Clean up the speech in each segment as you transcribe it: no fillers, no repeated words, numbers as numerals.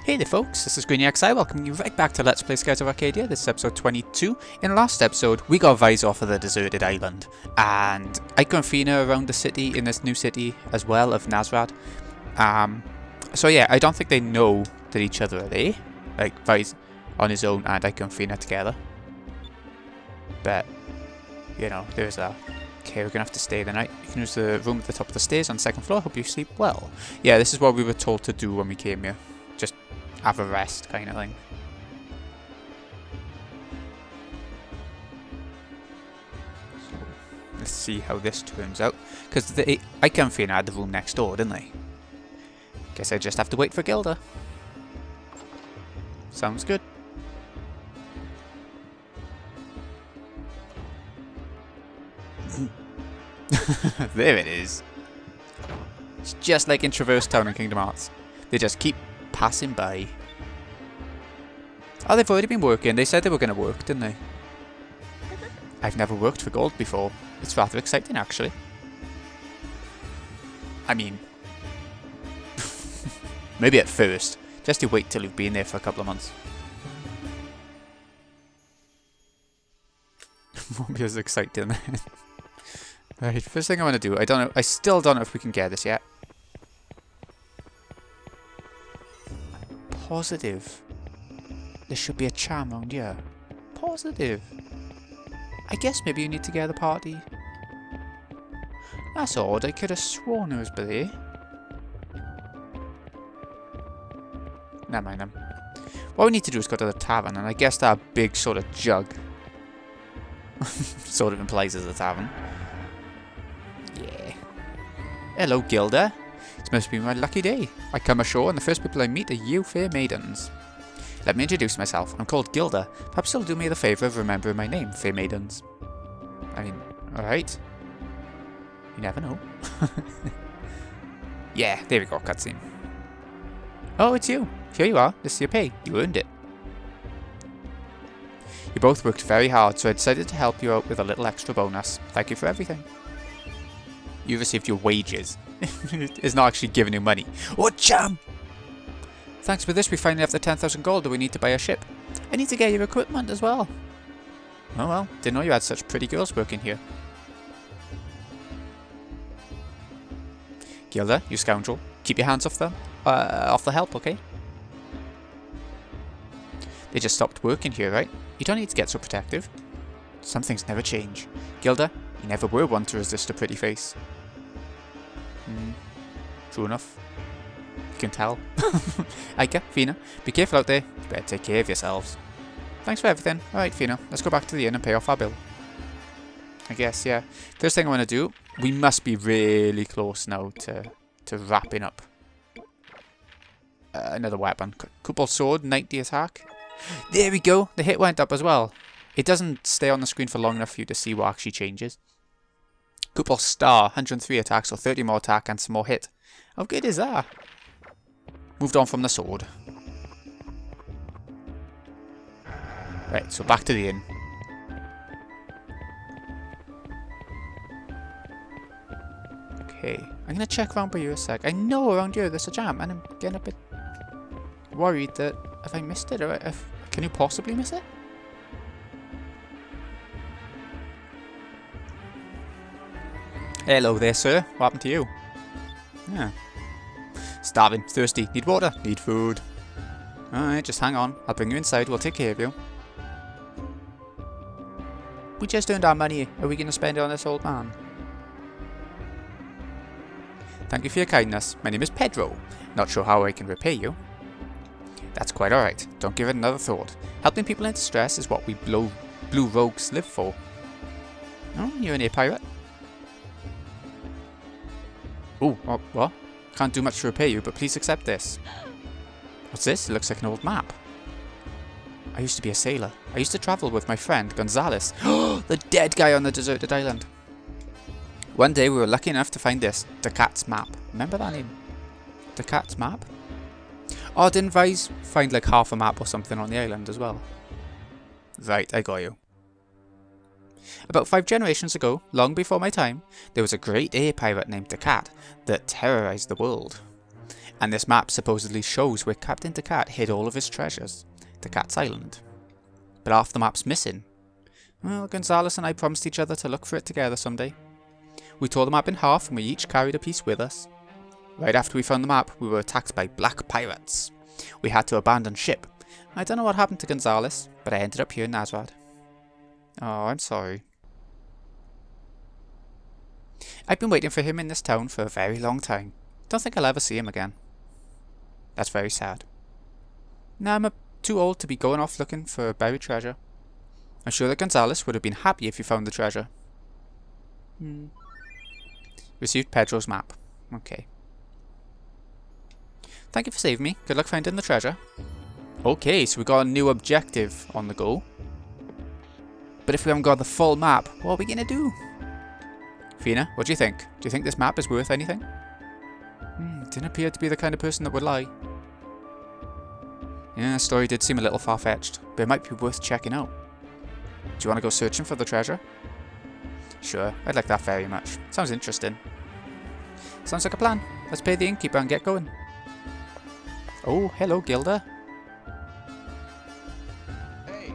Hey there folks, this is GreenyXI welcoming you right back to Let's Play Skies of Arcadia. This is episode 22. In the last episode, we got Vise off of the deserted island, and Ike and Fina around the city, in this new city as well of Nazrad. So yeah, I don't think they know that each other are there, like Vise on his own and Ike and Fina together. But, you know, there's that. Okay, we're gonna have to stay the night. You can use the room at the top of the stairs on the second floor. Hope you sleep well. Yeah, this is what we were told to do when we came here. Just have a rest kind of thing. So, let's see how this turns out. Because I can feel I had the room next door, didn't they? Guess I just have to wait for Gilda. Sounds good. There it is. It's just like in Traverse Town in Kingdom Hearts. They just keep passing by. Oh, they've already been working. They said they were going to work, didn't they? I've never worked for gold before. It's rather exciting, actually. I mean, maybe at first. Just to wait till you've been there for a couple of months. Won't be as exciting then. Right, first thing I want to do, I still don't know if we can get this yet. Positive. There should be a charm around here. Positive. I guess maybe you need to get the party. That's odd, I could have sworn it was there. Never mind them. What we need to do is go to the tavern, and I guess that big sort of jug sort of implies there's a tavern. Yeah. Hello, Gilda. It must be my lucky day. I come ashore and the first people I meet are you fair maidens. Let me introduce myself. I'm called Gilda. Perhaps you'll do me the favour of remembering my name, fair maidens. I mean, alright. You never know. Yeah, there we go, cutscene. Oh, it's you. Here you are. This is your pay. You earned it. You both worked very hard, so I decided to help you out with a little extra bonus. Thank you for everything. You received your wages. It's not actually giving you money. Oh, chum! Thanks for this, we finally have the 10,000 gold that we need to buy a ship. I need to get your equipment as well. Oh well, didn't know you had such pretty girls working here. Gilda, you scoundrel. Keep your hands off them. Off the help, okay? They just stopped working here, right? You don't need to get so protective. Some things never change. Gilda, you never were one to resist a pretty face. True enough. You can tell. Aika, Fina, be careful out there. You better take care of yourselves. Thanks for everything. Alright, Fina, let's go back to the inn and pay off our bill. I guess, yeah. First thing I want to do, we must be really close now to wrapping up. Another weapon. Couple sword, 90 attack. There we go. The hit went up as well. It doesn't stay on the screen for long enough for you to see what actually changes. Couple star, 103 attack, so 30 more attack and some more hit. How good is that? Moved on from the sword. Right, so back to the inn. Okay, I'm gonna check around by you a sec. I know around here there's a jam, and I'm getting a bit worried that if I missed it, or can you possibly miss it? Hello there, sir. What happened to you? Yeah. Starving, thirsty, need water, need food. Alright, just hang on. I'll bring you inside, we'll take care of you. We just earned our money. Are we going to spend it on this old man? Thank you for your kindness. My name is Pedro. Not sure how I can repay you. That's quite alright. Don't give it another thought. Helping people in distress is what we blue rogues live for. Oh, you're an air pirate? Oh, what? Can't do much to repay you, but please accept this. What's this? It looks like an old map. I used to be a sailor. I used to travel with my friend, Gonzales. The dead guy on the deserted island. One day we were lucky enough to find this, the Cat's Map. Remember that name? The Cat's Map? Oh, didn't Vise find like half a map or something on the island as well? Right, I got you. About 5 generations ago, long before my time, there was a great air pirate named the Cat that terrorized the world. And this map supposedly shows where Captain Descartes hid all of his treasures, Descartes Island. But half the map's missing. Well, Gonzalez and I promised each other to look for it together someday. We tore the map in half and we each carried a piece with us. Right after we found the map, we were attacked by black pirates. We had to abandon ship. I don't know what happened to Gonzalez, but I ended up here in Nazrad. Oh, I'm sorry. I've been waiting for him in this town for a very long time. Don't think I'll ever see him again. That's very sad. Now I'm too old to be going off looking for buried treasure. I'm sure that Gonzalez would have been happy if he found the treasure. Received Pedro's map. Okay. Thank you for saving me. Good luck finding the treasure. Okay, so we got a new objective on the go. But if we haven't got the full map, what are we gonna do? Fina, what do you think? Do you think this map is worth anything? Didn't appear to be the kind of person that would lie. Yeah, the story did seem a little far-fetched, but it might be worth checking out. Do you want to go searching for the treasure? Sure, I'd like that very much. Sounds interesting. Sounds like a plan. Let's pay the innkeeper and get going. Oh, hello, Gilda. Hey.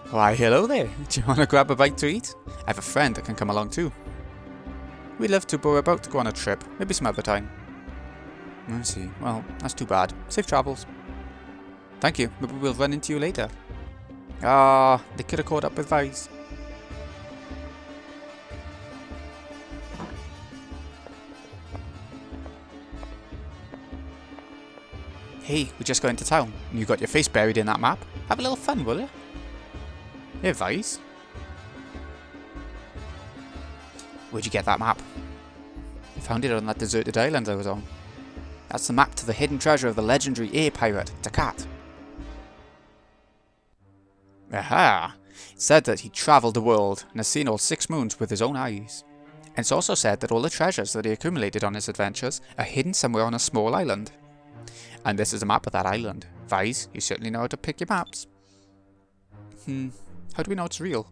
Why, hello there. Do you want to grab a bite to eat? I have a friend that can come along too. We'd love to, but we're about to go on a trip. Maybe some other time. I see. Well, that's too bad. Safe travels. Thank you. Maybe we'll run into you later. Ah, they could have caught up with Vice. Hey, we just got into town, and you got your face buried in that map. Have a little fun, will you? Hey, Vice. Where'd you get that map? I found it on that deserted island I was on. That's the map to the hidden treasure of the legendary air pirate, Descartes. Aha! It said that he travelled the world and has seen all 6 moons with his own eyes. And it's also said that all the treasures that he accumulated on his adventures are hidden somewhere on a small island. And this is a map of that island. Vice, you certainly know how to pick your maps. How do we know it's real?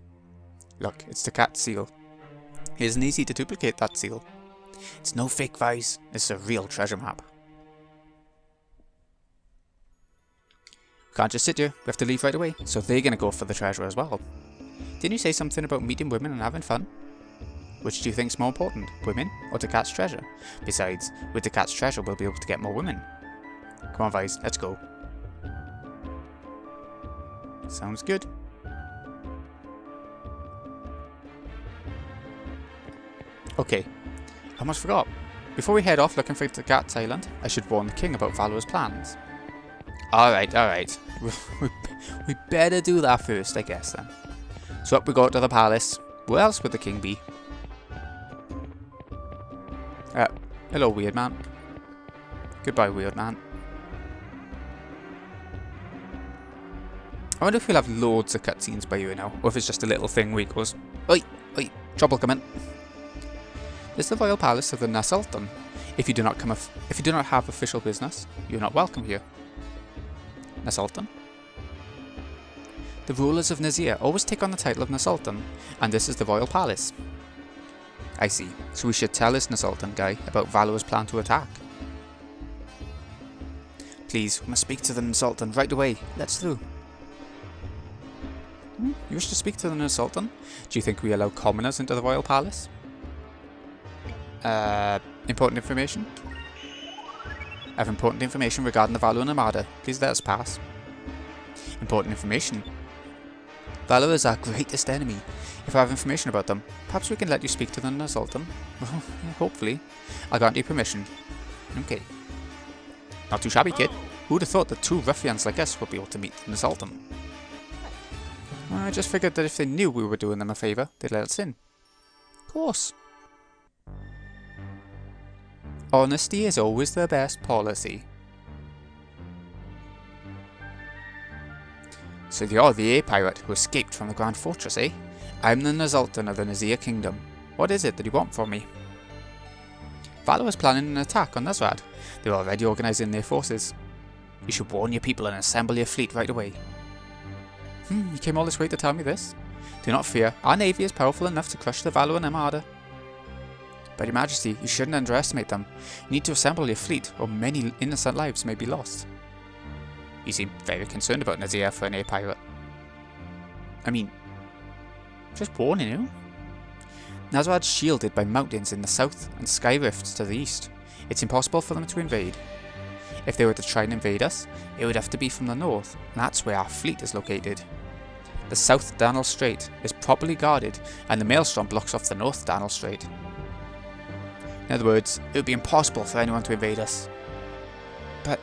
Look, it's Descartes' seal. It isn't easy to duplicate that seal. It's no fake, Vice. It's a real treasure map. We can't just sit here. We have to leave right away. So they're going to go for the treasure as well. Didn't you say something about meeting women and having fun? Which do you think is more important, women or Descartes' treasure? Besides, with Descartes' treasure we'll be able to get more women. Come on, Vice, let's go. Sounds good. Okay, I almost forgot. Before we head off looking for Descartes' Island, I should warn the king about Valor's plans. Alright. We better do that first, I guess then. So up we go to the palace. Where else would the king be? Hello, weird man. Goodbye, weird man. I wonder if we'll have loads of cutscenes by you now, or if it's just a little thing where he goes, Oi, trouble coming. This is the royal palace of the Nasultan. If you do not have official business, you're not welcome here. Nasultan? The rulers of Nazir always take on the title of Nasultan, and this is the royal palace. I see, so we should tell this Nasultan guy about Valor's plan to attack. Please, we must speak to the Nasultan right away. Let's through. You wish to speak to the Nasultan? Do you think we allow commoners into the royal palace? Important information? I have important information regarding the Valor and Armada. Please let us pass. Important information? Valor is our greatest enemy. If I have information about them, perhaps we can let you speak to the Nasultan. Well, yeah, hopefully. I'll grant you permission. Okay. Not too shabby, kid. Who would have thought that 2 ruffians like us would be able to meet the Nasultan? I just figured that if they knew we were doing them a favour, they'd let us in. Of course. Honesty is always the best policy. So you're the air pirate who escaped from the Grand Fortress, eh? I'm the Nasultan of the Nazir Kingdom. What is it that you want from me? Valor is planning an attack on Nazrad. They're already organising their forces. You should warn your people and assemble your fleet right away. You came all this way to tell me this? Do not fear, our navy is powerful enough to crush the Valor and Armada. But Your Majesty, you shouldn't underestimate them. You need to assemble your fleet, or many innocent lives may be lost. You seem very concerned about Nazir for an air pirate. I mean, just warning you. Nazrad's shielded by mountains in the south and sky rifts to the east. It's impossible for them to invade. If they were to try and invade us, it would have to be from the north, and that's where our fleet is located. The South Darnell Strait is properly guarded, and the Maelstrom blocks off the North Darnell Strait. In other words, it would be impossible for anyone to invade us. But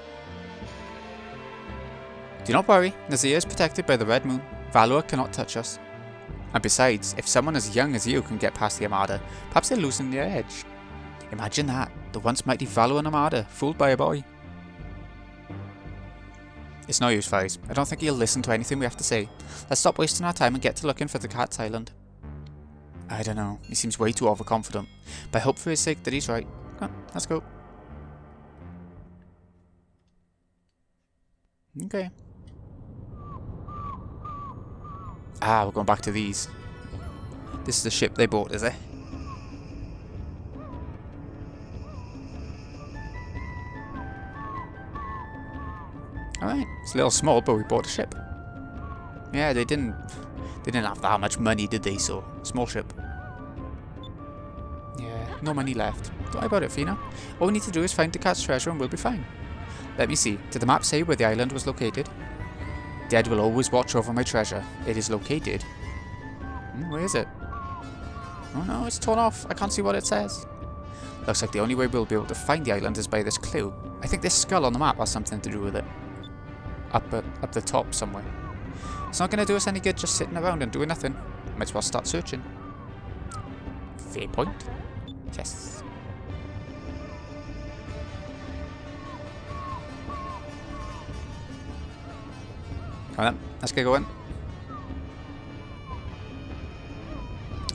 do not worry, Nazir is protected by the Red Moon. Valor cannot touch us. And besides, if someone as young as you can get past the Armada, perhaps they're losing their edge. Imagine that, the once mighty Valor Armada, fooled by a boy. It's no use, Fies. I don't think he'll listen to anything we have to say. Let's stop wasting our time and get to looking for the Cat's Island. I don't know, he seems way too overconfident, but I hope for his sake that he's right. Come on, let's go. Okay. Ah, we're going back to these. This is the ship they bought, is it? Alright, it's a little small, but we bought a ship. Yeah, they didn't have that much money, did they? So, small ship. Yeah, no money left. Don't worry about it, Fina. All we need to do is find the cat's treasure and we'll be fine. Let me see. Did the map say where the island was located? Dead will always watch over my treasure. It is located. Where is it? Oh no, it's torn off. I can't see what it says. Looks like the only way we'll be able to find the island is by this clue. I think this skull on the map has something to do with it. Up the top somewhere. It's not going to do us any good just sitting around and doing nothing. Might as well start searching. Fair point. Yes. Come on then, let's get going.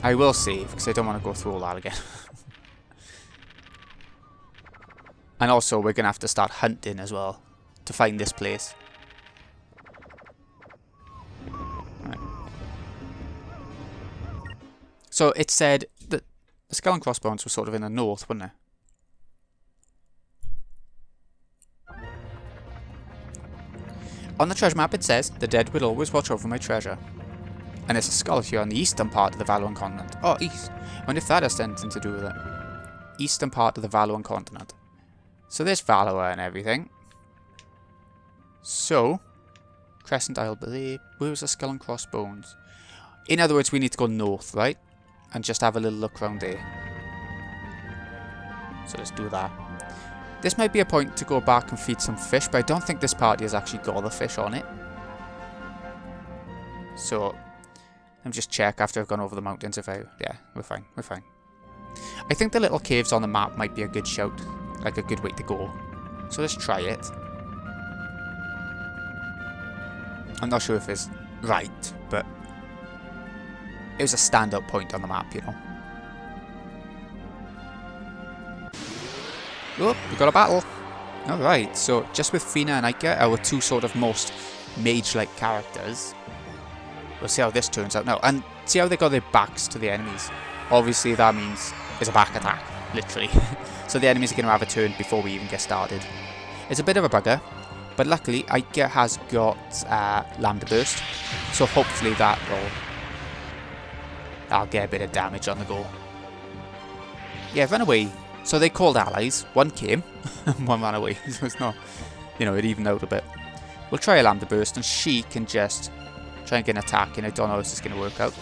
I will save, because I don't want to go through all that again. And also, we're going to have to start hunting as well, to find this place. Right. So, it said that the Skull and Crossbones were sort of in the north, wasn't it? On the treasure map it says, the dead will always watch over my treasure. And there's a skull here on the eastern part of the Valoran continent. Oh, east. I wonder if that has anything to do with it. Eastern part of the Valoran continent. So there's Valor and everything. So, Crescent Isle, where's the Skull and Crossbones? In other words, we need to go north, right? And just have a little look around there. So let's do that. This might be a point to go back and feed some fish, but I don't think this party has actually got the fish on it. So, let me just check after I've gone over the mountains if I... Yeah, we're fine, we're fine. I think the little caves on the map might be a good shout. Like a good way to go. So let's try it. I'm not sure if it's right, but... it was a standout point on the map, you know. Oh, we got a battle. Alright, so just with Fina and Ika, our two sort of most mage-like characters. We'll see how this turns out now. And see how they got their backs to the enemies. Obviously that means it's a back attack, literally. So the enemies are going to have a turn before we even get started. It's a bit of a bugger, but luckily Ika has got Lambda Burst. So hopefully that'll get a bit of damage on the go. Yeah, run away. So they called allies, one came, and one ran away, so it's not, you know, it evened out a bit. We'll try a Lambda Burst, and she can just try and get an attack, and I don't know if this is going to work out.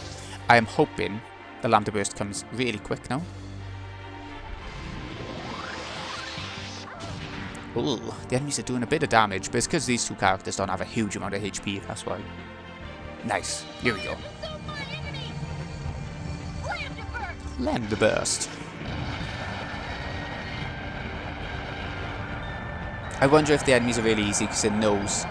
I am hoping the Lambda Burst comes really quick now. Ooh, the enemies are doing a bit of damage, but it's because these two characters don't have a huge amount of HP, that's why. Nice, here we go. Lambda Burst. I wonder if the enemies are really easy because it knows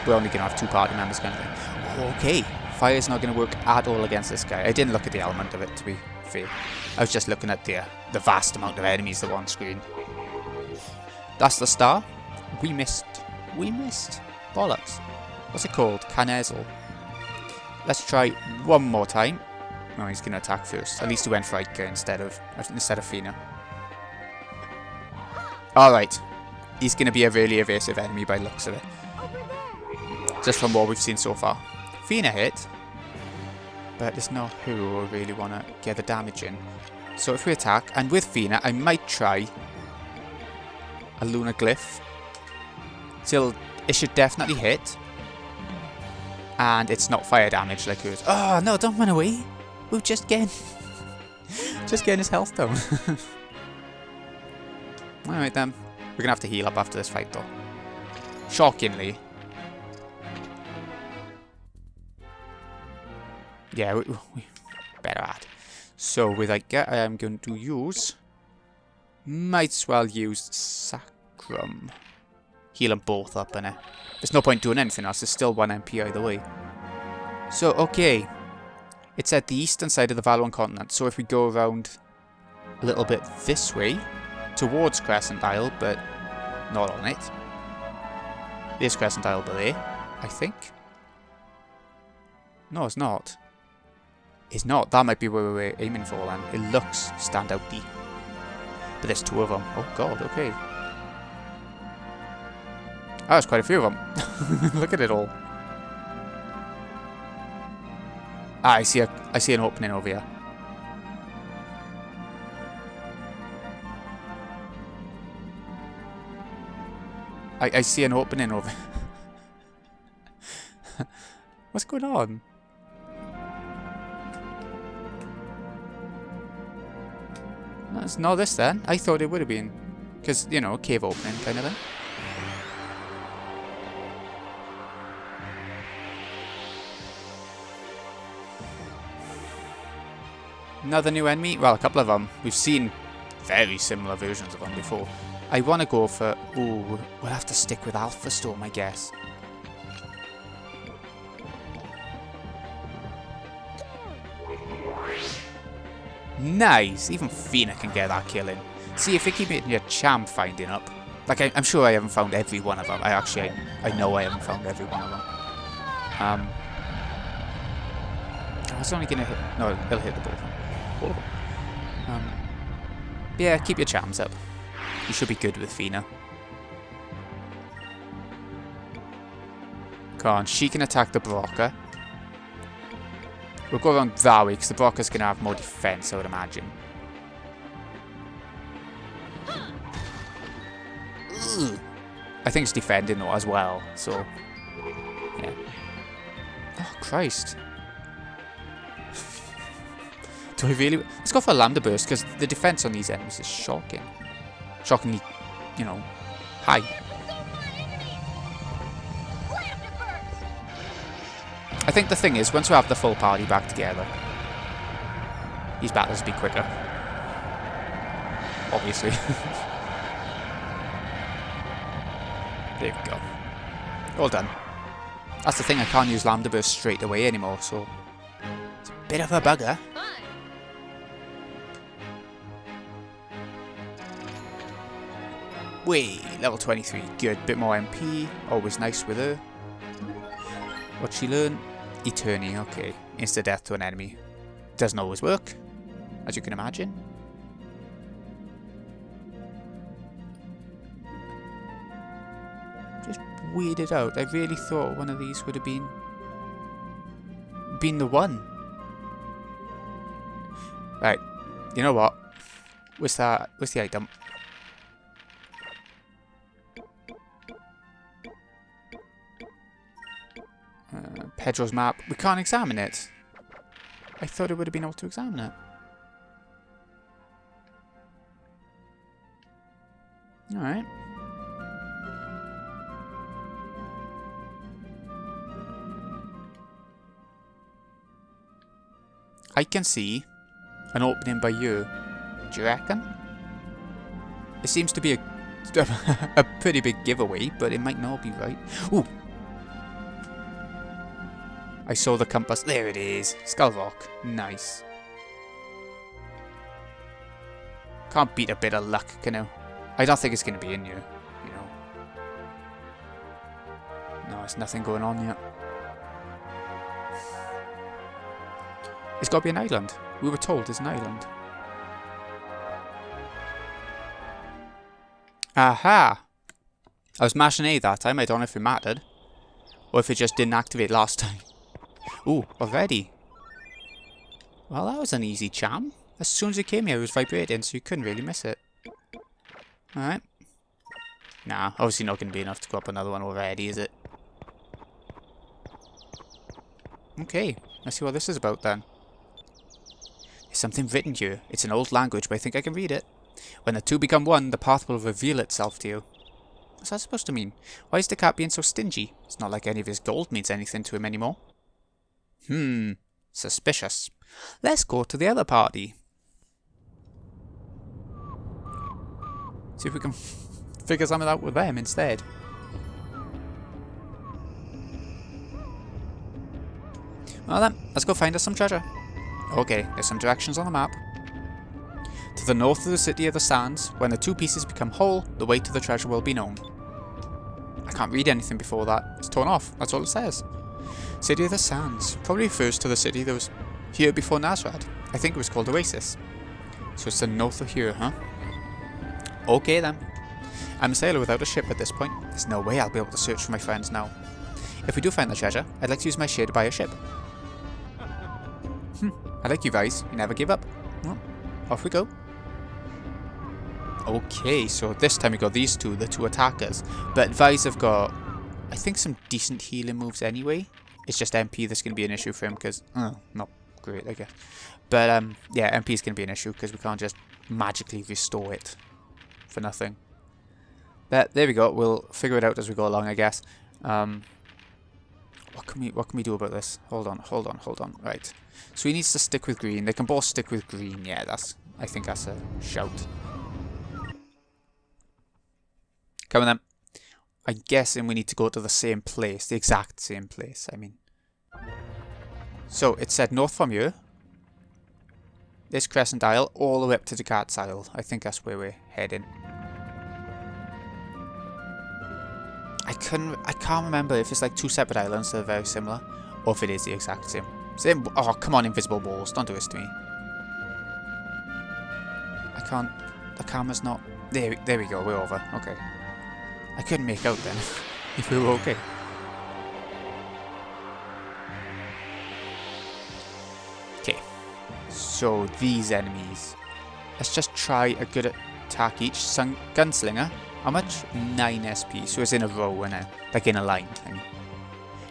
we're only going to have two party members kind of thing. Okay, fire is not going to work at all against this guy. I didn't look at the element of it, to be fair. I was just looking at the vast amount of enemies that were on screen. That's the star. We missed. We missed. Bollocks. What's it called? Canezel. Let's try one more time. No, he's going to attack first. At least he went for Ica instead of Fina. Alright. He's going to be a really evasive enemy by looks of it. Just from what we've seen so far. Fina hit. But it's not who we really want to get the damage in. So if we attack, and with Fina, I might try a Lunar Glyph. So it should definitely hit. And it's not fire damage like hers. Oh, no, don't run away. We're just getting his health down. Alright then. We're going to have to heal up after this fight though. Shockingly. Yeah, we better add. So with Ica, I am going to use... Might as well use Sacrum. Heal them both up, innit? There's no point doing anything else. There's still 1 MP either way. So, okay. It's at the eastern side of the Valoran continent. So if we go around a little bit this way, towards Crescent Isle, but not on it. There's Crescent Isle there, I think. No, it's not. It's not. That might be where we're aiming for then. It looks standout-y. But there's 2 of them. Oh god, okay. Oh, there's quite a few of them. Look at it all. Ah, I see an opening over here. I see an opening over. What's going on? No, it's not this then. I thought it would have been. Because, you know, cave opening kind of thing. Another new enemy? Well, a couple of them. We've seen very similar versions of them before. I want to go for... Ooh, we'll have to stick with Alpha Storm, I guess. Nice! Even Fina can get that kill in. See, if it keeps making your charm finding up... Like, I'm sure I haven't found every one of them. I know I haven't found every one of them. I was only going to hit... No, it'll hit the both of them. Yeah, keep your charms up. You should be good with Fina. Come on, she can attack the Brocker. We'll go around that way, because the Brocker's going to have more defense, I would imagine. Ugh. I think it's defending though as well, so... Yeah. Oh, Christ. Do I really... Let's go for a Lambda Burst, because the defense on these enemies is shocking. Shockingly, you know, high. I think the thing is, once we have the full party back together, these battles will be quicker. Obviously. There we go. All done. That's the thing, I can't use Lambda Burst straight away anymore, so... It's a bit of a bugger. Wait, level 23, good. Bit more MP, always nice with her. What'd she learn? Eterni, okay. Insta death to an enemy. Doesn't always work, as you can imagine. Just weirded out. I really thought one of these would have been the one. Right, you know what? What's the item? Pedro's map. We can't examine it. I thought it would have been able to examine it. Alright. I can see an opening by you. Do you reckon? It seems to be a pretty big giveaway, but it might not be right. Ooh! I saw the compass. There it is. Skull Rock. Nice. Can't beat a bit of luck, can you? I don't think it's going to be in you. You know. No, there's nothing going on yet. It's got to be an island. We were told it's an island. Aha! I was mashing A that time. I don't know if it mattered. Or if it just didn't activate last time. Ooh, already. Well, that was an easy jam. As soon as it came here, it was vibrating, so you couldn't really miss it. Alright. Nah, obviously not going to be enough to go up another one already, is it? Okay, let's see what this is about then. There's something written here. It's an old language, but I think I can read it. When the two become one, the path will reveal itself to you. What's that supposed to mean? Why is the cat being so stingy? It's not like any of his gold means anything to him anymore. Suspicious. Let's go to the other party. See if we can figure something out with them instead. Well then, let's go find us some treasure. Okay, there's some directions on the map. To the north of the City of the Sands, when the two pieces become whole, the way to the treasure will be known. I can't read anything before that. It's torn off. That's all it says. City of the Sands. Probably refers to the city that was here before Nazrad. I think it was called Oasis. So it's the north of here, huh? Okay then. I'm a sailor without a ship at this point. There's no way I'll be able to search for my friends now. If we do find the treasure, I'd like to use my share to buy a ship. I like you guys. You never give up. Well, off we go. Okay, so this time we got these two, the two attackers. But Vise have got, I think, some decent healing moves anyway. It's just MP that's going to be an issue for him because, not great, I guess. But, yeah, MP is going to be an issue because we can't just magically restore it for nothing. But there we go. We'll figure it out as we go along, I guess. What can we do about this? Hold on. Right. So he needs to stick with green. They can both stick with green. Yeah, I think that's a shout. Come on then. I'm guessing we need to go to the same place. The exact same place, I mean. So, it said north from here. This Crescent Isle, all the way up to the Cat's Isle. I think that's where we're heading. I can't remember if it's like two separate islands that are very similar. Or if it is the exact same. Oh, come on, invisible walls. Don't do this to me. I can't... The camera's not... There we go, we're over. Okay. I couldn't make out then, if we were okay. Okay. So, these enemies. Let's just try a good attack each. Gunslinger. How much? 9 SP. So it's in a row, innit? Like in a line, I mean.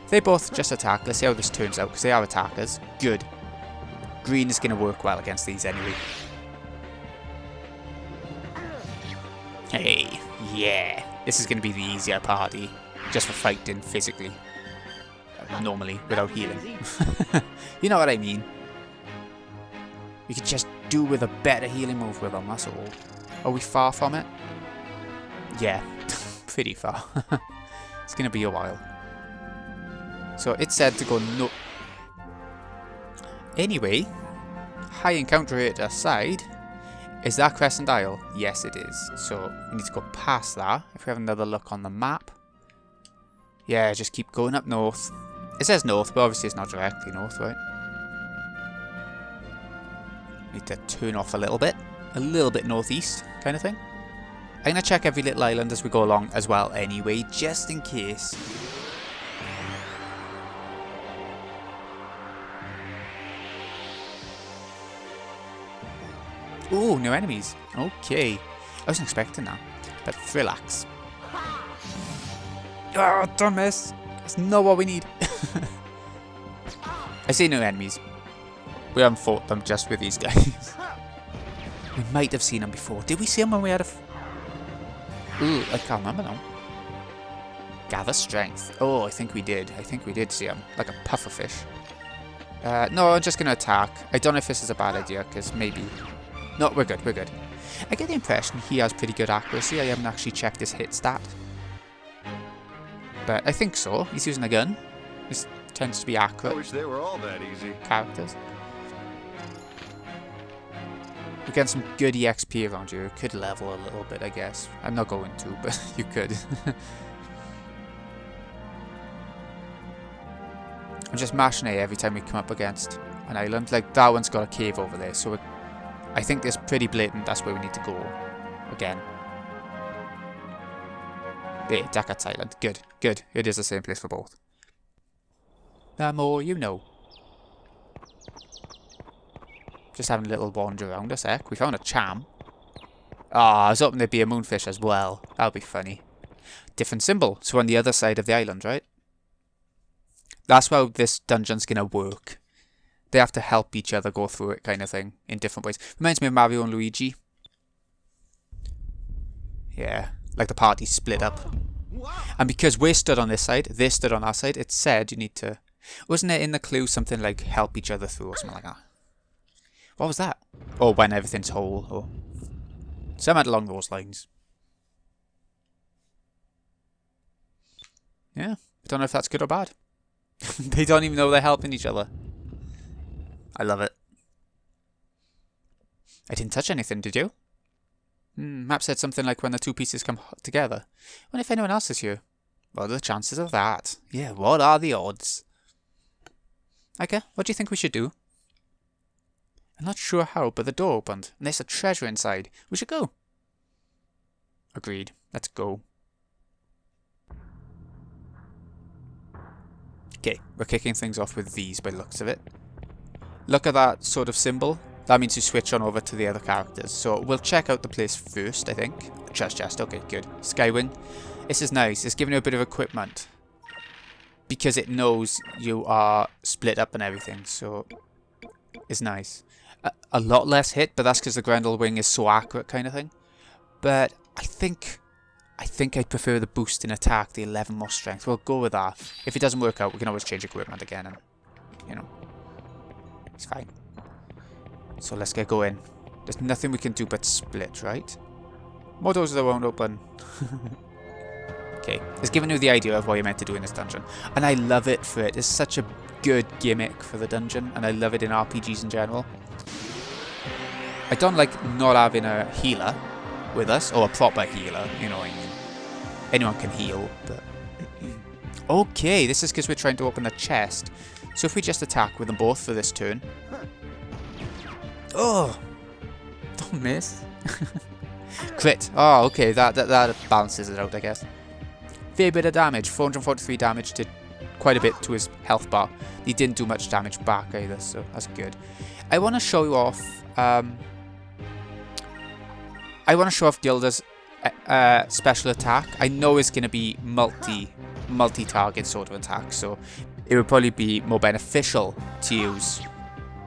If they both just attack, let's see how this turns out, because they are attackers. Good. Green is going to work well against these anyway. Hey, yeah. This is going to be the easier party. Just for fighting physically. Normally, without healing. You know what I mean. We could just do with a better healing move with them, that's all. Are we far from it? Yeah, pretty far. It's going to be a while. So it said to go no... Anyway, high encounter rate aside, is that Crescent Isle? Yes, it is. So we need to go past that. If we have another look on the map. Yeah, just keep going up north. It says north, but obviously it's not directly north, right? Need to turn off a little bit northeast, kind of thing. I'm going to check every little island as we go along as well anyway, just in case. Ooh, new enemies. Okay. I wasn't expecting that, but relax. Oh, don't miss. That's not what we need. I see new enemies. We haven't fought them just with these guys. We might have seen them before. Did we see them when we had a... Ooh, I can't remember now. Gather strength. Oh, I think we did. I think we did see him. Like a pufferfish. No, I'm just going to attack. I don't know if this is a bad idea, because maybe... No, we're good, we're good. I get the impression he has pretty good accuracy. I haven't actually checked his hit stat. But I think so. He's using a gun. This tends to be accurate. I wish they were all that easy. Characters. We're getting some good EXP around here. Could level a little bit, I guess. I'm not going to, but you could. I'm just mashing A every time we come up against an island. Like, that one's got a cave over there, so I think it's pretty blatant that's where we need to go again. There, Dakat's Island. Good, good. It is the same place for both. The more you know. Just having a little wander around a sec. We found a cham. Ah, I was hoping there'd be a moonfish as well. That would be funny. Different symbol. So on the other side of the island, right? That's how this dungeon's gonna work. They have to help each other go through it, kind of thing, in different ways. Reminds me of Mario and Luigi. Yeah, like the party split up. And because we're stood on this side, they stood on our side, it said you need to... Wasn't it in the clue something like help each other through or something like that? What was that? Or when everything's whole, or... something along those lines. Yeah, I don't know if that's good or bad. They don't even know they're helping each other. I love it. I didn't touch anything, did you? Map said something like when the two pieces come together. I wonder if anyone else is here. What are the chances of that? Yeah, what are the odds? Okay, what do you think we should do? I'm not sure how, but the door opened, and there's a treasure inside. We should go. Agreed. Let's go. Okay, we're kicking things off with these by the looks of it. Look at that sort of symbol. That means you switch on over to the other characters. So we'll check out the place first, I think. Chest, okay, good. Skywing. This is nice. It's giving you a bit of equipment. Because it knows you are split up and everything, so it's nice. A lot less hit, but that's because the Grendel wing is so accurate kind of thing. But I think I'd prefer the boost in attack, the 11 more strength. We'll go with that. If it doesn't work out, we can always change equipment again and, you know, it's fine. So let's get going. There's nothing we can do but split, right? More doors that won't open. Okay, it's giving you the idea of what you're meant to do in this dungeon. And I love it for it. It's such a good gimmick for the dungeon, and I love it in RPGs in general. I don't like not having a healer with us, or a proper healer, you know what I mean. Anyone can heal, but... Okay, this is because we're trying to open a chest. So if we just attack with them both for this turn... Oh! Don't miss. Crit. Oh, okay, that balances it out, I guess. Fair bit of damage. 443 damage, did quite a bit to his health bar. He didn't do much damage back either, so that's good. I want to show you off... I want to show off Gilda's special attack. I know it's going to be multi-target sort of attack, so it would probably be more beneficial to use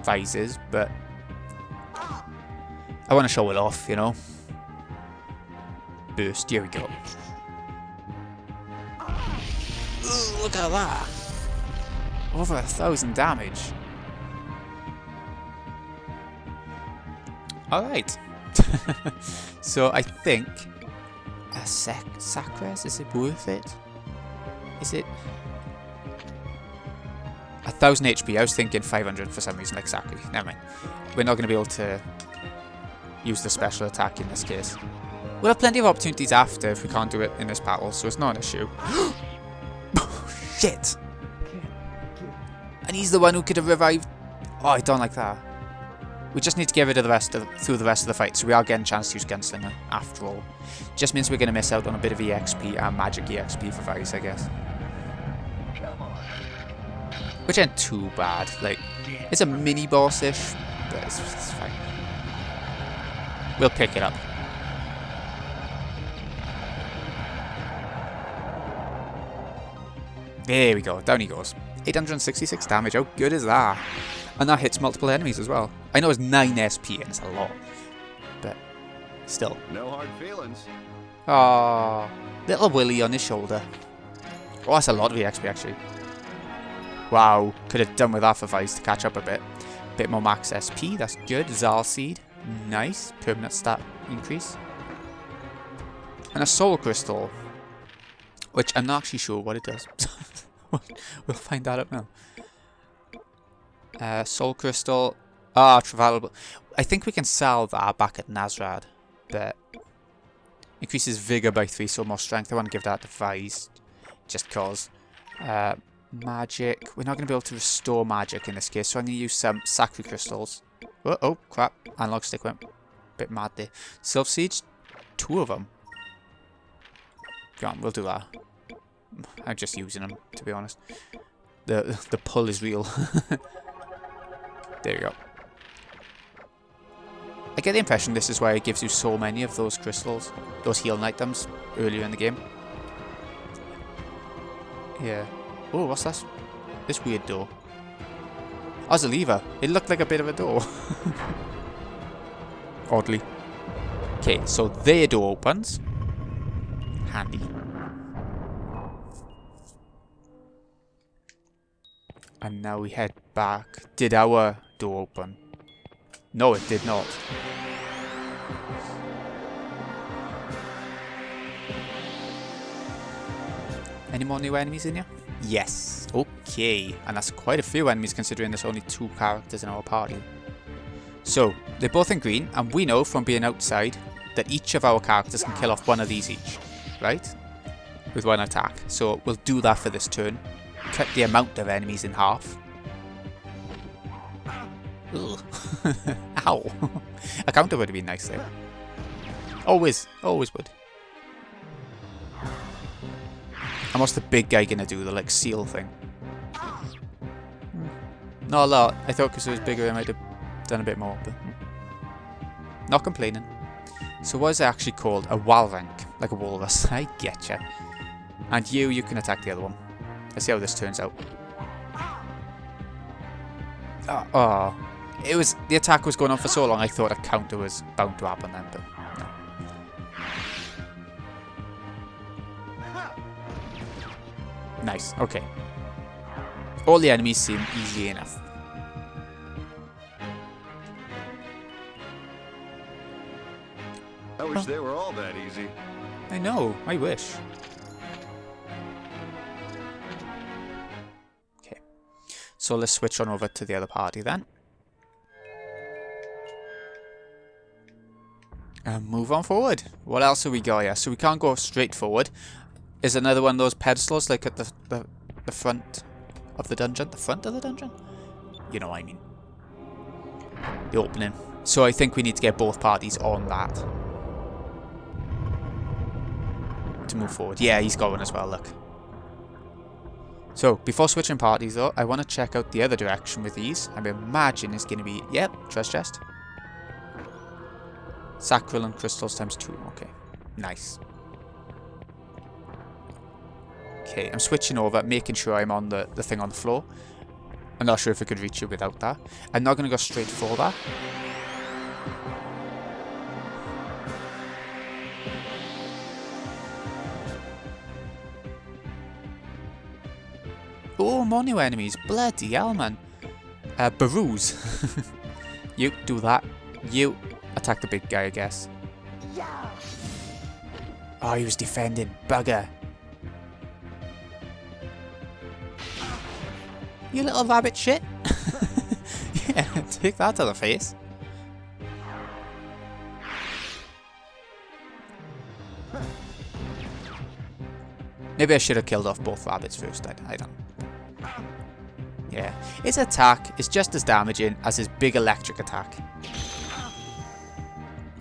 visors, but I want to show it off, you know. Burst, here we go. Ooh, look at that. Over 1,000 damage. Alright. So I think a Sacres, is it worth it? Is it 1,000 HP? I was thinking 500 for some reason, like Sacre. Never mind. We're not going to be able to use the special attack in this case. We'll have plenty of opportunities after if we can't do it in this battle, so it's not an issue. Shit! And he's the one who could have revived. Oh, I don't like that. We just need to get rid of the rest through the rest of the fight, so we are getting a chance to use Gunslinger after all. Just means we're going to miss out on a bit of EXP and magic EXP for Vice, I guess. Which ain't too bad. Like, it's a mini boss-ish, but it's fine. We'll pick it up. There we go, down he goes. 866 damage, how good is that? And that hits multiple enemies as well. I know it's 9 SP and it's a lot, but still. No hard feelings. Aww, little Willy on his shoulder. Oh, that's a lot of EXP actually. Wow, could have done with that for Vice to catch up a bit. Bit more max SP, that's good. Zal Seed, nice. Permanent stat increase. And a Soul Crystal, which I'm not actually sure what it does. We'll find that out now. Soul Crystal. Travelable. I think we can sell that back at Nazrad. But increases Vigor by 3, so more strength. I want to give that to Vice. Just cause. Magic. We're not going to be able to restore magic in this case, so I'm going to use some Sacred Crystals. Oh, crap. Analog stick went a bit mad there. Sylph Seeds, 2 of them. Go on, we'll do that. I'm just using them, to be honest. The pull is real. There you go. I get the impression this is why it gives you so many of those crystals, those healing items, earlier in the game. Yeah. Oh, what's that? This weird door. Oh, there's a lever. It looked like a bit of a door. Oddly. Okay, so their door opens. Handy. And now we head back. Did our door open? No, it did not. Any more new enemies in here? Yes. Okay. And that's quite a few enemies considering there's only 2 characters in our party. So, they're both in green, and we know from being outside that each of our characters can kill off 1 of these each. Right? With 1 attack. So, we'll do that for this turn. Cut the amount of enemies in half. Ugh. Ow. A counter would have been nice there. Always would. And what's the big guy gonna do? The like seal thing? Not a lot. I thought because it was bigger I might have done a bit more, but not complaining. So what is it actually called? A walrank, like a walrus. I getcha. And you can attack the other one. Let's see how this turns out. Oh, it was the attack was going on for so long. I thought a counter was bound to happen then, but no. Nice. Okay. All the enemies seem easy enough. I wish they were all that easy. I know. I wish. Okay. So let's switch on over to the other party then. And move on forward. What else have we got here? So we can't go straight forward. Is another one of those pedestals like at the front of the dungeon? The front of the dungeon? You know what I mean. The opening. So I think we need to get both parties on that. To move forward. Yeah, he's got one as well, look. So, before switching parties though, I want to check out the other direction with these. I imagine it's going to be... Yep, treasure chest. Sacral and crystals times 2. Okay, nice. Okay, I'm switching over, making sure I'm on the thing on the floor. I'm not sure if I could reach it without that. I'm not going to go straight for that. Oh, more new enemies. Bloody hell, man. Baroos. You do that. You attack the big guy, I guess. Oh, he was defending. Bugger. You little rabbit shit. Yeah, take that to the face. Maybe I should have killed off both rabbits first. I don't know. Yeah. His attack is just as damaging as his big electric attack.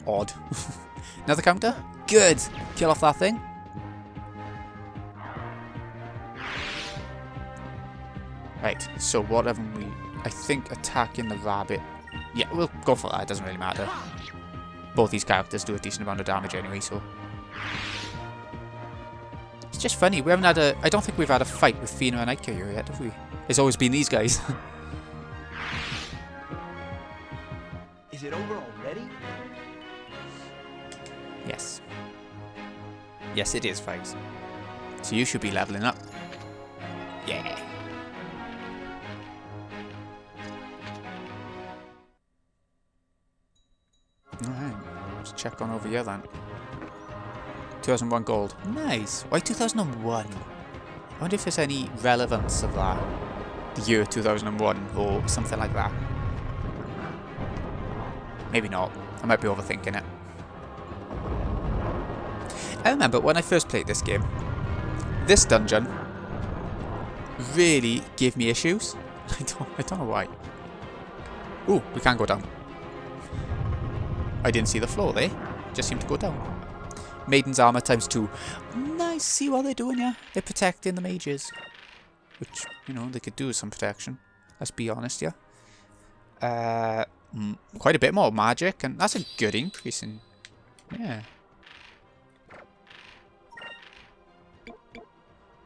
Odd. Another counter? Good! Kill off that thing. Right, so what haven't we... I think attacking the rabbit... Yeah, we'll go for that, it doesn't really matter. Both these characters do a decent amount of damage anyway, so... It's just funny, we haven't had a... I don't think we've had a fight with Fina and Arcadia yet, have we? It's always been these guys. Is it over already? Yes. Yes, it is, folks. So you should be leveling up. Yeah. Alright, let's check on over here then. 2001 gold. Nice. Why 2001? I wonder if there's any relevance of that. The year 2001 or something like that. Maybe not. I might be overthinking it. I remember when I first played this game, this dungeon really give me issues. I don't know why. Ooh, we can go down. I didn't see the floor there. Just seemed to go down. Maiden's armor ×2. Nice, see what they're doing, yeah? They're protecting the mages. Which, you know, they could do with some protection. Let's be honest, yeah? Quite a bit more magic, and that's a good increase in... Yeah.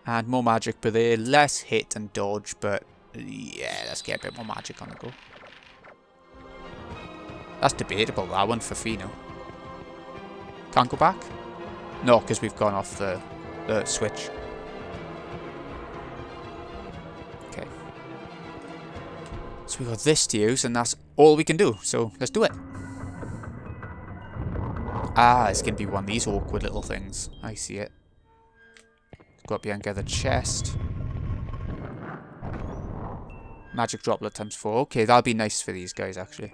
And more magic, but they're less hit and dodge, but... Yeah, let's get a bit more magic on the go. That's debatable, that one for Fino. Can't go back? No, because we've gone off the switch. Okay. So we've got this to use, and that's all we can do. So, let's do it. Ah, it's going to be one of these awkward little things. I see it. Go up here and get the chest. Magic droplet ×4. Okay, that'll be nice for these guys, actually.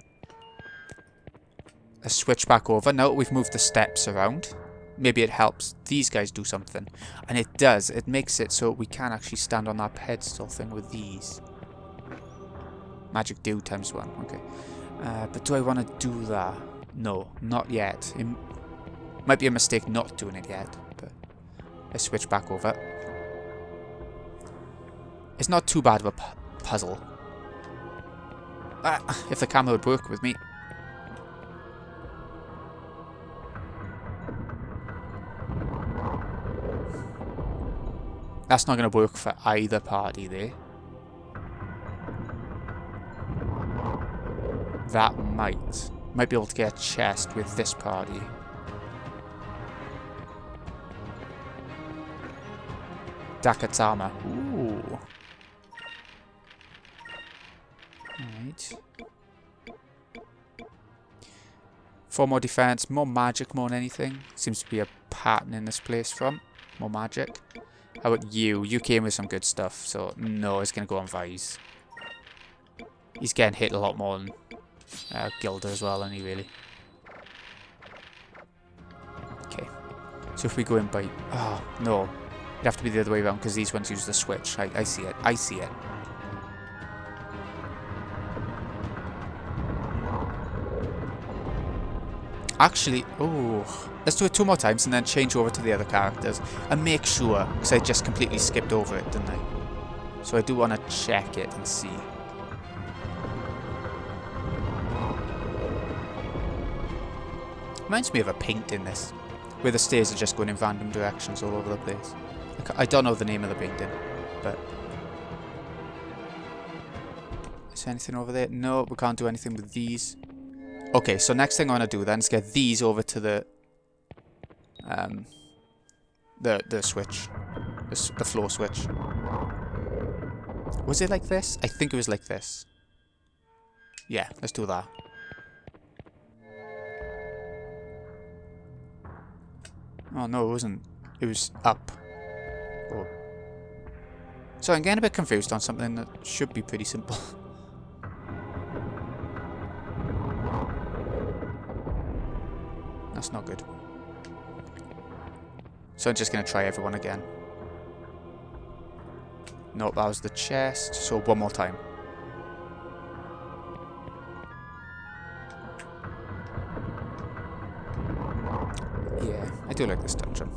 Let's switch back over. Now we've moved the steps around. Maybe it helps these guys do something. And it does. It makes it so we can actually stand on that pedestal thing with these. Magic do ×1. Okay. But do I want to do that? No, not yet. It might be a mistake not doing it yet. But let's switch back over. It's not too bad of a puzzle. If the camera would work with me. That's not going to work for either party there. That might be able to get a chest with this party. Dakat's armor. Ooh. Alright. 4 more defense, more magic more than anything. Seems to be a pattern in this place from. More magic. How about you? You came with some good stuff, so no, it's going to go on Vise. He's getting hit a lot more than Gilda as well, isn't he, really? Okay. So if we go in by... Oh, no. It'd have to be the other way around, because these ones use the switch. I see it. I see it. Actually, oh, let's do it 2 more times and then change over to the other characters and make sure, because I just completely skipped over it, didn't I? So I do want to check it and see. Reminds me of a paint in this, where the stairs are just going in random directions all over the place. I don't know the name of the painting, but... Is there anything over there? No, we can't do anything with these. Okay, so next thing I want to do then is get these over to the switch, the floor switch. Was it like this? I think it was like this. Yeah, let's do that. Oh no, it wasn't. It was up. Oh. So I'm getting a bit confused on something that should be pretty simple. That's not good. So I'm just going to try everyone again. Nope, that was the chest. So one more time. Yeah, I do like this dungeon.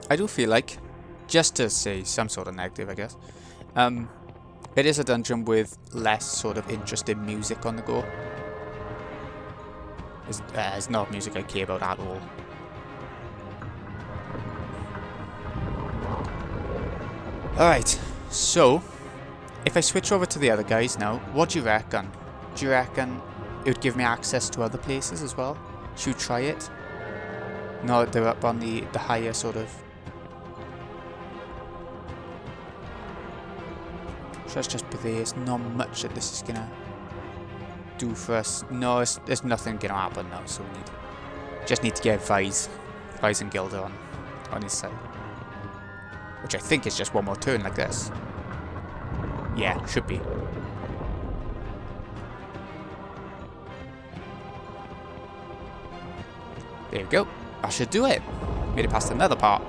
I do feel like, just to say some sort of negative, I guess, it is a dungeon with less sort of interesting music on the go. It's not music I care about at all. Alright, so, if I switch over to the other guys now, what do you reckon? Do you reckon it would give me access to other places as well? Should we try it? No, they're up on the higher sort of... So let's just put there. There's not much that this is gonna do for us. No, there's nothing gonna happen now, so we just need to get Vise and Gilda on his side. Which I think is just one more turn like this. Yeah, should be. There we go. I should do it. Made it past another part.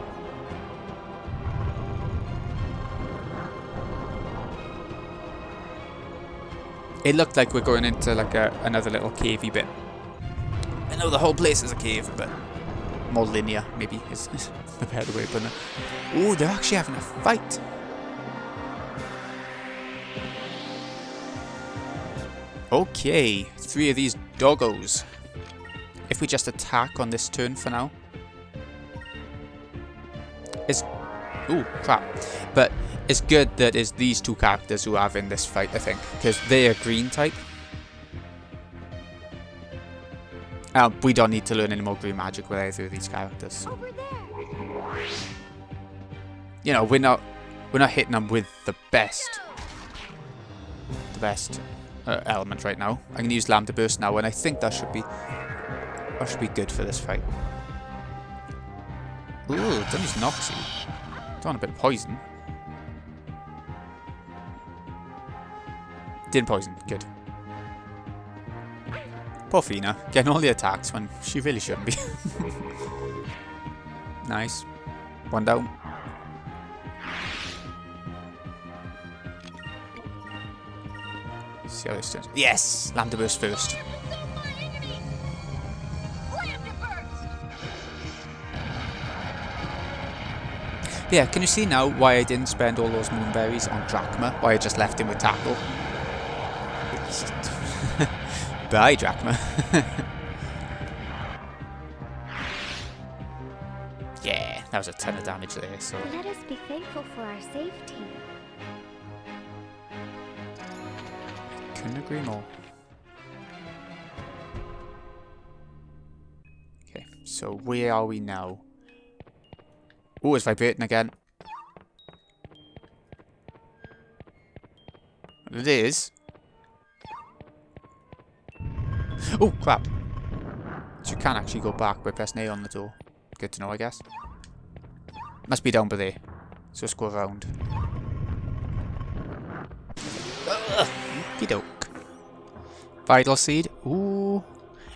It looked like we're going into like another little cavey bit. I know the whole place is a cave, but more linear maybe is the better way of putting it. Oh, they're actually having a fight. Okay, 3 of these doggos. If we just attack on this turn for now. It's... Ooh, crap. But it's good that it's these 2 characters who have in this fight, I think. Because they are green type. We don't need to learn any more green magic with either of these characters. You know, we're not hitting them with the best element right now. I'm gonna use Lambda Burst now, and I think that should be good for this fight. Ooh, done his Noxy. Done a bit of poison. Didn't poison, good. Poor Fina, getting all the attacks when she really shouldn't be. Nice. 1 down. See how this turns. Yes! Lambda Burst first. Yeah, can you see now why I didn't spend all those moonberries on Drachma? Why I just left him with Tackle? Bye, Drachma. Yeah, that was a ton of damage there, so... Let us be thankful for our safety. Couldn't agree more. Okay, so where are we now? Oh, it's vibrating again. It is. Oh, crap. So you can actually go back by pressing A on the door. Good to know, I guess. Must be down by there. So let's go around. Okey-doke. Vital Seed. Ooh.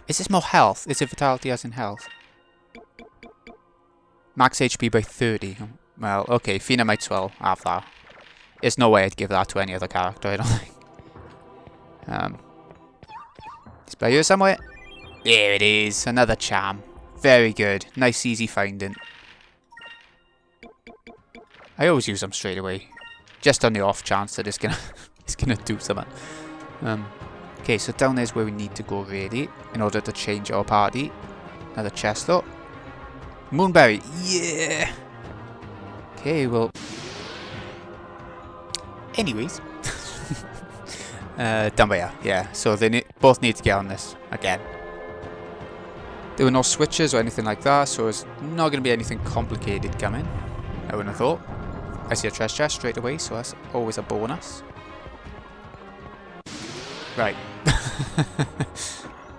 Is this more health? Is it Vitality as in health? Max HP by 30. Well, okay, Fina might as well have that. There's no way I'd give that to any other character, I don't think. It's by here somewhere. There it is. Another charm. Very good. Nice, easy finding. I always use them straight away. Just on the off chance that it's gonna do something. Okay, so down there's where we need to go really, in order to change our party. Another chest though. Moonberry, yeah! Okay, well... Anyways. Down by here, yeah. So they both need to get on this, again. There were no switches or anything like that, so it's not going to be anything complicated coming. I wouldn't have thought. I see a treasure chest straight away, so that's always a bonus. Right.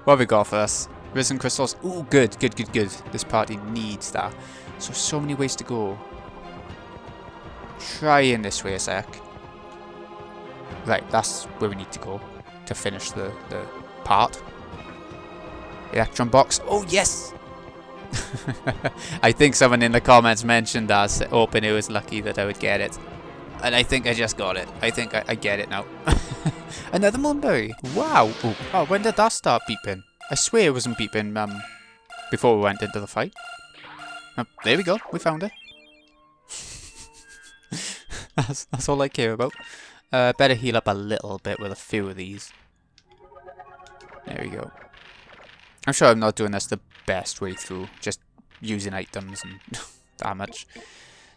What have we got for us? Risen crystals. Ooh, good, good, good, good. This party needs that. So many ways to go. Try in this way a sec. Right, that's where we need to go to finish the part. Electron box. Oh, yes! I think someone in the comments mentioned that, hoping it was lucky that I would get it. And I think I just got it. I think I get it now. Another Moonberry. Wow. Ooh. Oh, when did that start beeping? I swear it wasn't beeping before we went into the fight. Oh, there we go. We found it. that's all I care about. Better heal up a little bit with a few of these. There we go. I'm sure I'm not doing this the best way through. Just using items and that much.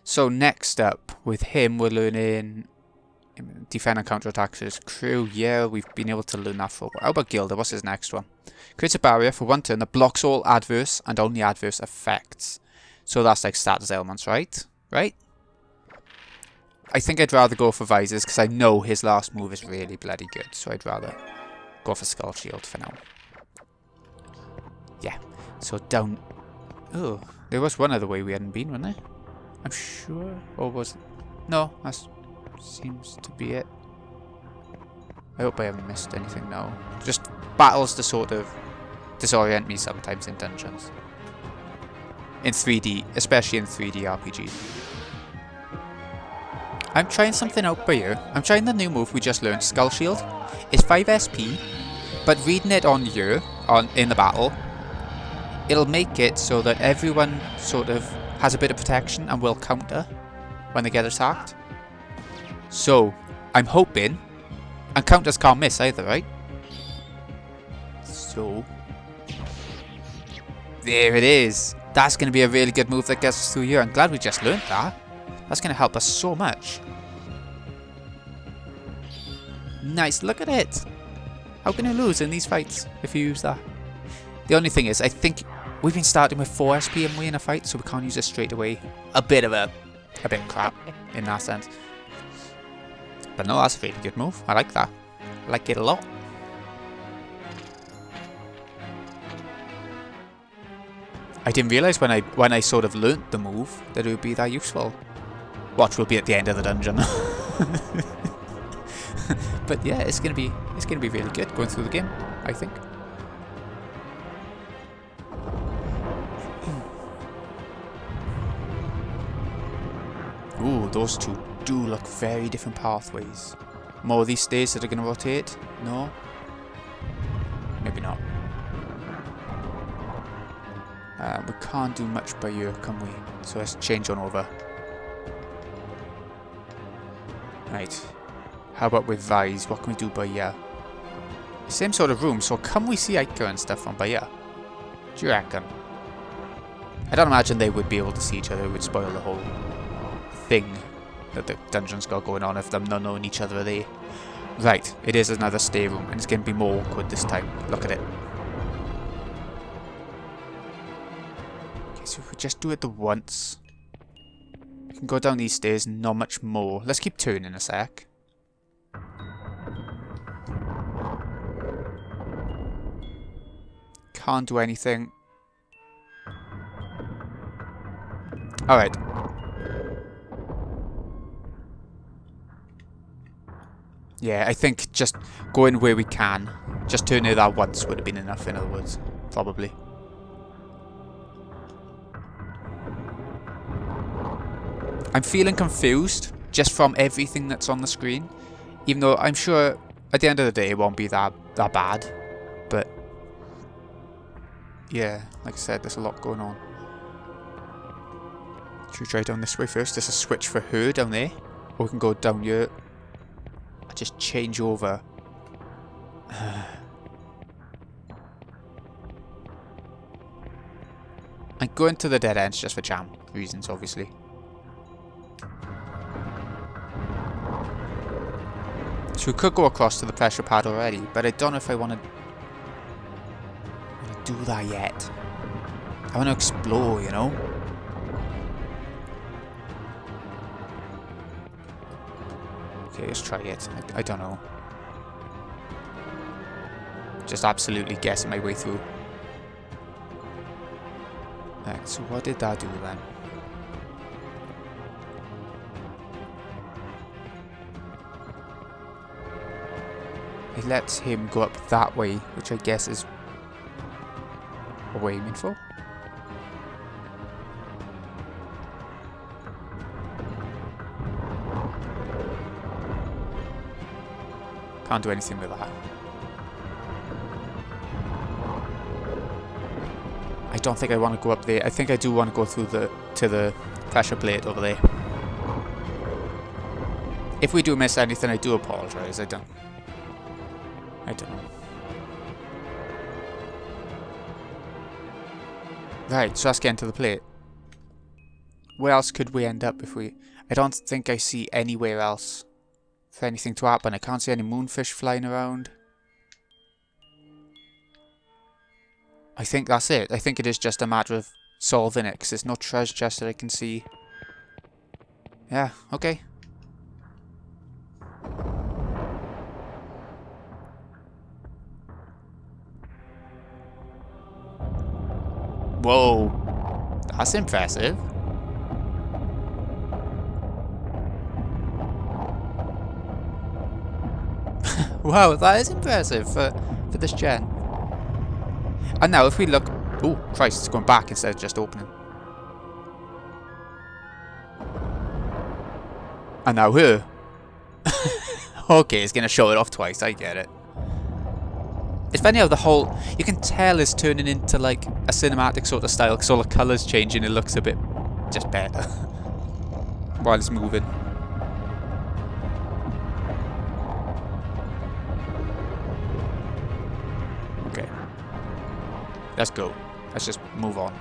So next up, with him, we're learning defend and counter attacks with his crew. Yeah, we've been able to learn that for a while. How about Gilda? What's his next one? Creates a barrier for 1 turn that blocks all adverse and only adverse effects. So that's like status elements, right? Right? I think I'd rather go for visors because I know his last move is really bloody good. So I'd rather go for Skull Shield for now. Yeah. So down... Oh, there was one other way we hadn't been, wasn't there? I'm sure. Or was it? No, that seems to be it. I hope I haven't missed anything now. Just battles to sort of disorient me sometimes in dungeons. In 3D, especially in 3D RPGs. I'm trying something out by you. I'm trying the new move we just learned, Skull Shield. It's 5 SP, but reading it on you, in the battle, it'll make it so that everyone sort of has a bit of protection and will counter when they get attacked. So, I'm hoping, and counters can't miss either, right? So, there it is. That's going to be a really good move that gets us through here. I'm glad we just learned that. That's going to help us so much. Nice, look at it. How can you lose in these fights if you use that? The only thing is, I think we've been starting with 4 SP and we in a fight, so we can't use it straight away. A bit crap in that sense. But no, that's a really good move. I like that. I like it a lot. I didn't realise when I sort of learnt the move that it would be that useful. Watch, we'll be at the end of the dungeon. But yeah, it's gonna be really good going through the game, I think. Ooh, those two do look very different pathways. More of these stairs that are gonna rotate? No? Maybe not. We can't do much by here, can we? So let's change on over. Right. How about with Vise? What can we do by here? Same sort of room, so can we see Ica and stuff from by here? Do you reckon? I don't imagine they would be able to see each other. It would spoil the whole thing that the dungeon's got going on if them not knowing each other are there. Right, it is another stay room, and it's going to be more awkward this time. Look at it. Okay, so if we just do it the once. We can go down these stairs, not much more. Let's keep turning a sec. Can't do anything. Alright. Yeah, I think just going where we can, just turning that once would have been enough, in other words. Probably. I'm feeling confused just from everything that's on the screen. Even though I'm sure at the end of the day it won't be that bad. But yeah, like I said, there's a lot going on. Should we try down this way first? There's a switch for her down there. Or we can go down here. Just change over. I'm going to the dead ends just for jam reasons, obviously. So we could go across to the pressure pad already, but I don't know if I want to do that yet. I want to explore, you know? Okay, let's try it. I don't know. Just absolutely guessing my way through. Right, so what did that do then? It lets him go up that way, which I guess is what we're aiming for. Can't do anything with that. I don't think I want to go up there. I think I do want to go through to the pressure plate over there. If we do miss anything, I do apologise. I don't know. Right, so let's get into the plate. Where else could we end up if we... I don't think I see anywhere else for anything to happen. I can't see any moonfish flying around. I think that's it. I think it is just a matter of solving it, because there's no treasure chest that I can see. Yeah, okay. Whoa, that's impressive. Wow, that is impressive for this gen. And now if we look... Oh, Christ, it's going back instead of just opening. And now her. Okay, it's gonna show it off twice, I get it. It's funny how the whole, you can tell it's turning into like a cinematic sort of style because all the colours changing, it looks a bit just better while it's moving. Okay. Let's go. Let's just move on.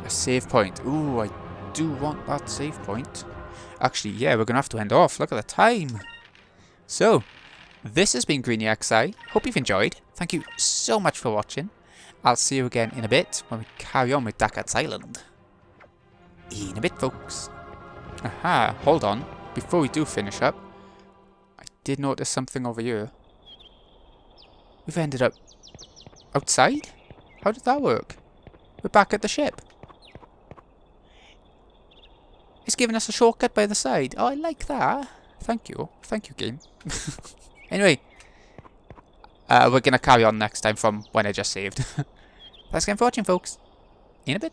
A save point. Ooh, I do want that save point. Actually, yeah, we're gonna have to end off. Look at the time. So, this has been Greeny XI. Hope you've enjoyed. Thank you so much for watching. I'll see you again in a bit when we carry on with Dakat's Island. In a bit, folks. Aha, hold on. Before we do finish up, I did notice something over here. We've ended up outside? How did that work? We're back at the ship. It's giving us a shortcut by the side. Oh, I like that. Thank you. Thank you, game. Anyway, we're going to carry on next time from when I just saved. Thanks again for watching, folks. In a bit.